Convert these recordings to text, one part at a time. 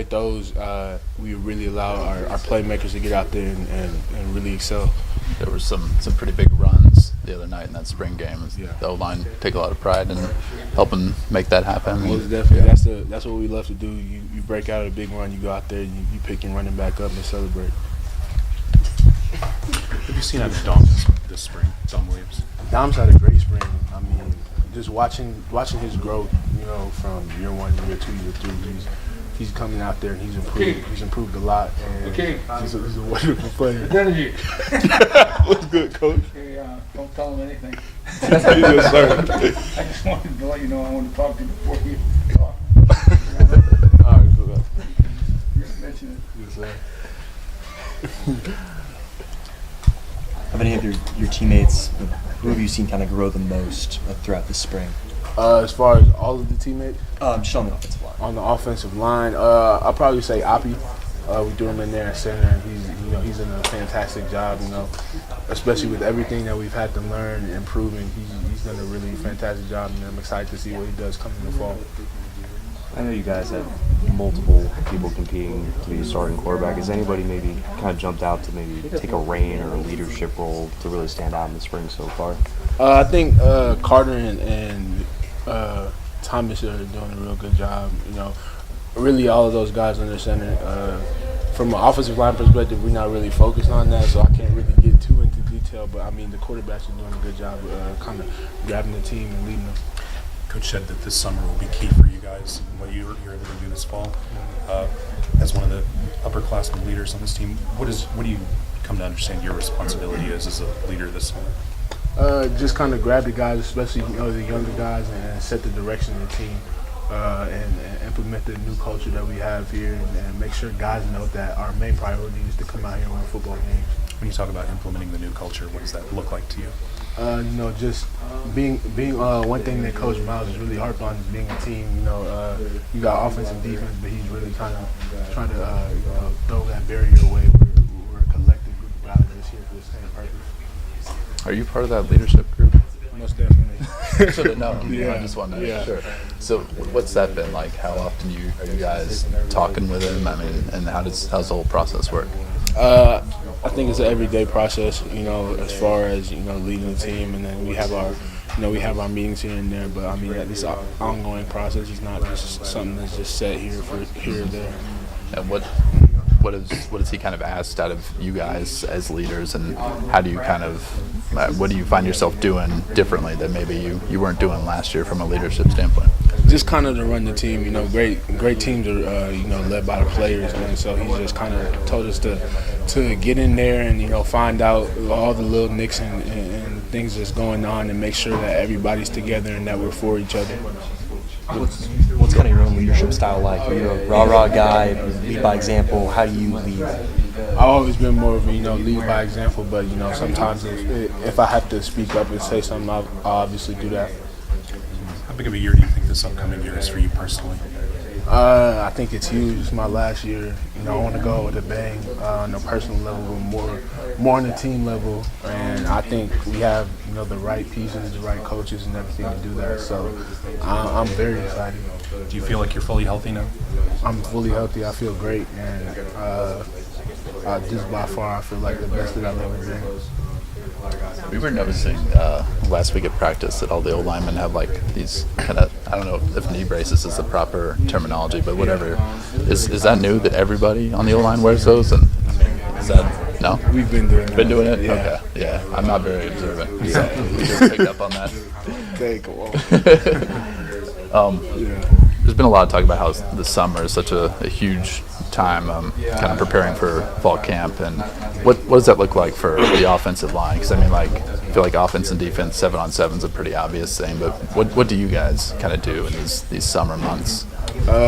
with those, we really allow our playmakers to get out there and really excel. There were some pretty big runs the other night in that spring game. Yeah. The O-line take a lot of pride in helping make that happen. Well, definitely, that's what we love to do. You break out a big run, you go out there, and you pick your running back up and celebrate. Have you seen out of Dom this spring, Dom Williams? Dom's had a great spring. I mean, just watching his growth, from year 1, year 2, year 3, he's coming out there and he's improved. Okay. He's improved a lot, and he's a wonderful player. Adeniji. What's good, Coach? Hey, don't tell him anything. Yes, sir. I just wanted to let you know I wanted to talk to you before you talk. All right, cool. Just mention it. Yes, sir. Have any of your teammates, who have you seen kind of grow the most throughout the spring? As far as all of the teammates? Just on the offensive line. On the offensive line, I'll probably say Oppie. We do him in there at center, and he's doing a fantastic job. Especially with everything that we've had to learn and improving, he's done a really fantastic job, and I'm excited to see what he does coming in the fall. I know you guys have multiple people competing to be a starting quarterback. Has anybody maybe kind of jumped out to maybe take a reign or a leadership role to really stand out in the spring so far? I think Carter and Thomas are doing a real good job. Really all of those guys under center. From an offensive line perspective, we're not really focused on that, so I can't really get too into detail. But I mean, the quarterbacks are doing a good job kind of grabbing the team and leading them. Coach said that this summer will be key for you guys and what you're able to do this fall. As one of the upperclassmen leaders on this team, what do you come to understand your responsibility is as a leader this summer? Just kind of grab the guys, especially the younger guys, and set the direction of the team, and implement the new culture that we have here, and make sure guys know that our main priority is to come out here and win football games. When you talk about implementing the new culture, what does that look like to you? Just being one thing that Coach Miles is really harped on is being a team. You got offense and defense, but he's really kind of trying to throw that barrier away. We're a collective group of guys that's here for the same purpose. Are you part of that leadership group? Most definitely. Should have known. Yeah. I just wanted to Yeah. sure. So what's that been like? How often are you guys talking with him? I mean, and how's the whole process work? I think it's an everyday process, as far as, leading the team, and then we have our meetings here and there, but I mean, this ongoing process is not just something that's just set here or there. And what does he kind of asked out of you guys as leaders, and how do you what do you find yourself doing differently that maybe you weren't doing last year from a leadership standpoint? Just kind of to run the team, great teams are, led by the players, and so he's just kind of told us to get in there and, find out all the little nicks and things that's going on, and make sure that everybody's together and that we're for each other. What's kind of your own leadership style like? Are you a rah-rah guy, lead by example? How do you lead? I've always been more of a, lead by example, but, sometimes if I have to speak up and say something, I'll obviously do that. How big of a year do you think this upcoming year is for you personally? I think it's huge. It's my last year. I want to go with a bang on a personal level, but more on the team level. And I think we have, the right pieces, the right coaches, and everything to do that. So I'm very excited. Do you feel like you're fully healthy now? I'm fully healthy. I feel great, and just by far, I feel like the best that I've ever been. We were noticing last week at practice that all the old linemen have like these kind of, I don't know if knee braces is the proper terminology, but whatever. Is that new that everybody on the old line wears those? And is that, no? We've been doing that. Been doing it? Yeah. Okay. Yeah. I'm not very observant. So we just picked up on that. Take a walk. There's been a lot of talk about how the summer is such a huge time kind of preparing for fall camp, and what does that look like for the offensive line? Because I feel like offense and defense 7-on-7 is a pretty obvious thing, but what do you guys kind of do in these summer months?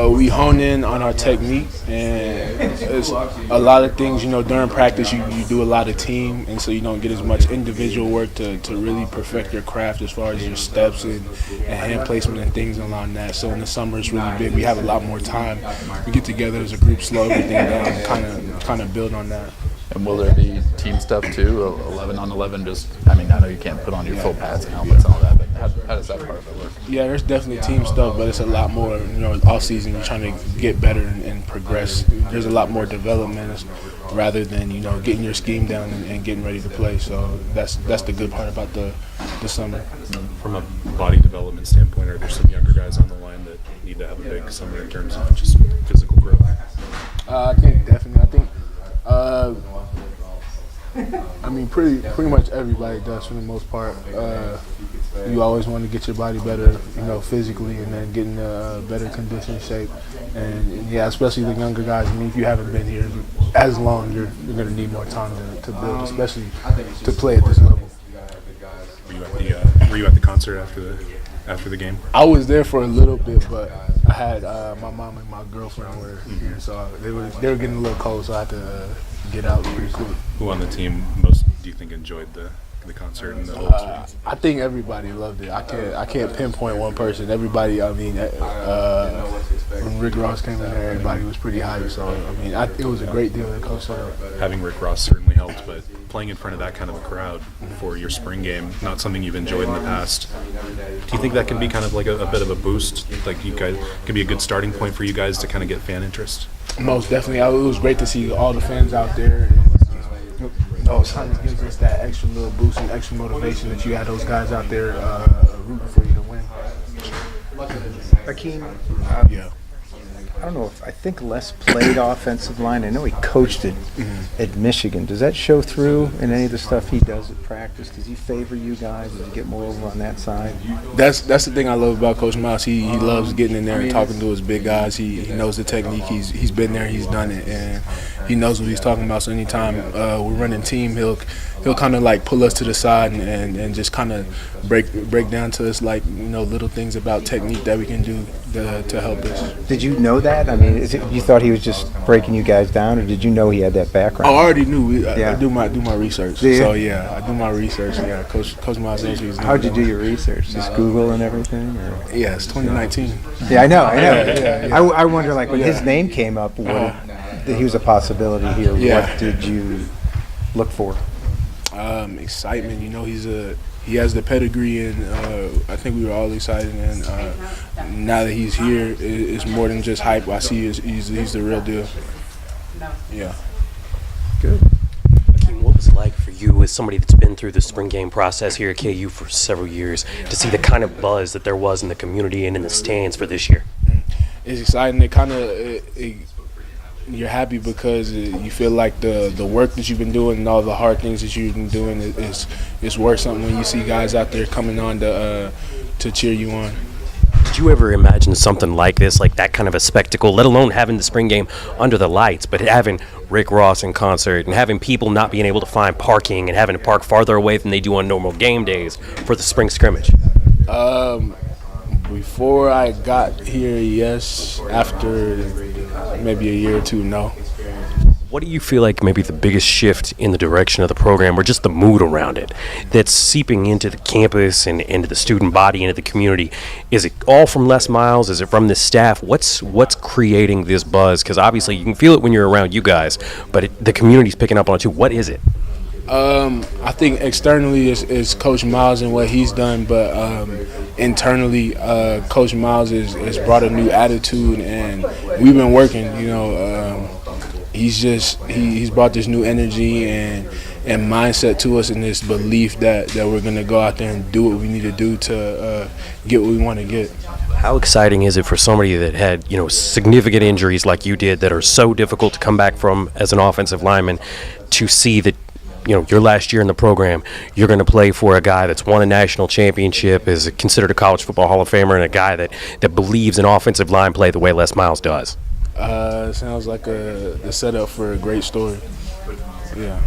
We hone in on our technique, and it's a lot of things, during practice you do a lot of team, and so you don't get as much individual work to really perfect your craft as far as your steps and hand placement and things along that. So in the summer it's really big. We have a lot more time. We get together as a group, slow everything down, and kind of build on that. And will there be team stuff too? 11 on 11. Just, I mean, I know you can't put on your full pads and helmets and all that, but how does that part of it work? Yeah, there's definitely team stuff, but it's a lot more. All season you're trying to get better and progress. There's a lot more development rather than getting your scheme down and getting ready to play. So that's the good part about the summer. From a body development standpoint, are there some younger guys on the line that need to have a big summer in terms of just physical growth? I think definitely. I mean, pretty much everybody does for the most part. You always want to get your body better, physically, and then get in a better condition, shape, and yeah, especially the younger guys. I mean, if you haven't been here as long, you're going to need more time to build, especially to play at this level. Were you at the concert after the game? I was there for a little bit, but I had my mom and my girlfriend were here, so they were getting a little cold, so I had to get out pretty quick. Who on the team most do you think enjoyed the concert and the whole experience? I think everybody loved it. I can't pinpoint one person. Everybody. I mean, when Rick Ross came in there, everybody was pretty hyped. So I mean, it was a great deal that Coach set up. Having Rick Ross certainly helped, but playing in front of that kind of a crowd for your spring game, not something you've enjoyed in the past. Do you think that can be kind of like a bit of a boost? Like you guys can be a good starting point for you guys to kind of get fan interest? Most definitely. It was great to see all the fans out there. It kind of gives us that extra little boost and extra motivation that you had those guys out there rooting for you to win. Hakeem, Yeah. I don't know I think Les played offensive line. I know he coached it at Michigan. Does that show through in any of the stuff he does at practice? Does he favor you guys? Does he get more over on that side? That's the thing I love about Coach Miles. He loves getting in there and talking to his big guys. He knows the technique. He's been there. He's done it, and he knows what he's talking about. So anytime we're running team, he'll kind of like pull us to the side and just kind of break down to us like little things about technique that we can do to help us. Did you know that? I mean, you thought he was just breaking you guys down, or did you know he had that background? Oh, I already knew. I Yeah. do my research. Do you? So yeah, I do my research. Yeah, Coach Miles knows what he's doing. How'd you do your research? Just Google and everything? Or? Yeah, it's 2019. Yeah, I know. Yeah. I wonder, like, when his name came up, that he was a possibility here. Yeah. What did you look for? Excitement. He has the pedigree, and I think we were all excited. And now that he's here, it's more than just hype. I see he's the real deal. Yeah. Good. Hakeem, what was it like for you as somebody that's been through the spring game process here at KU for several years to see the kind of buzz that there was in the community and in the stands for this year? It's exciting. You're happy because you feel like the work that you've been doing and all the hard things that you've been doing is worth something when you see guys out there coming on to cheer you on. Did you ever imagine something like this, like that kind of a spectacle, let alone having the spring game under the lights, but having Rick Ross in concert and having people not being able to find parking and having to park farther away than they do on normal game days for the spring scrimmage? Before I got here, yes. After maybe a year or two, no. What do you feel like maybe the biggest shift in the direction of the program or just the mood around it that's seeping into the campus and into the student body, into the community? Is it all from Les Miles? Is it from this staff? What's creating this buzz? Because obviously you can feel it when you're around you guys, but the community's picking up on it too. What is it? I think externally is Coach Miles and what he's done, but internally, Coach Miles has brought a new attitude, and we've been working. He's brought this new energy and mindset to us, and this belief that we're gonna go out there and do what we need to do to get what we want to get. How exciting is it for somebody that had, significant injuries like you did that are so difficult to come back from as an offensive lineman to see that, your last year in the program, you're going to play for a guy that's won a national championship, is considered a college football Hall of Famer, and a guy that believes in offensive line play the way Les Miles does? Sounds like the setup for a great story. Yeah.